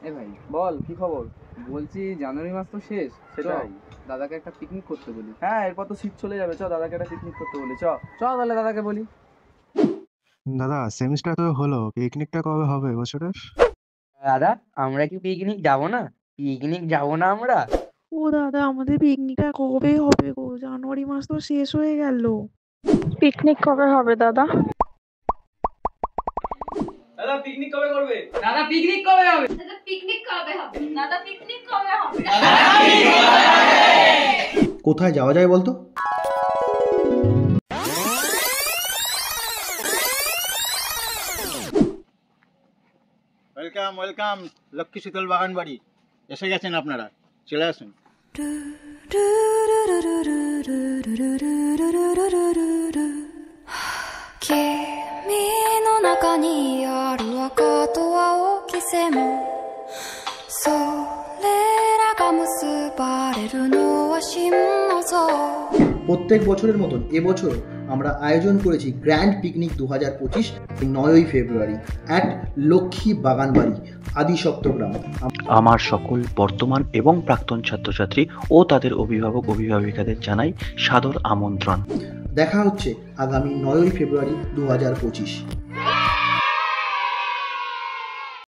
এ ভাই বল কি খবর? বলছি জানুয়ারি মাস তো শেষ, সেটাই। দাদাকে একটা পিকনিক করতে বলি। হ্যাঁ, এরপর তো শীত চলে যাবে, চ দাদাকে একটা পিকনিক করতে বলি, চ। তাহলে দাদাকে বলি। দাদা সেমিস্টার তো হলো, পিকনিকটা কবে হবে এবছরের? দাদা আমরা কি পিকনিক যাব না? পিকনিক যাব না আমরা? ও দাদা, আমাদের পিকনিকটা কবে হবে গো? জানুয়ারি মাস তো শেষ হয়ে গেল। পিকনিক কবে হবে দাদা? দাদা পিকনিক কবে করবে? দাদা পিকনিক কবে হবে? দাদা পিকনিক কবে হবে? দাদা পিকনিক কবে হবে? কোথায় যাওয়া যায় বলতো? ওয়েলকাম ওয়েলকাম, লক্ষ্মী শীতল বাগান বাড়ি এসে গেছেন আপনারা, চলে আসুন। প্রত্যেক বছরের মতন এবছর আমরা আয়োজন করেছি গ্র্যান্ড পিকনিক 2025 9ই ফেব্রুয়ারি অ্যাট লক্ষ্মী বাগান বাড়ি, আদি সপ্তগ্রাম। আমার সকল বর্তমান এবং প্রাক্তন ছাত্রছাত্রী ও তাদের অভিভাবক অভিভাবিকাদের জানাই সাদর আমন্ত্রণ। দেখা হচ্ছে আগামী 9ই ফেব্রুয়ারি 2025।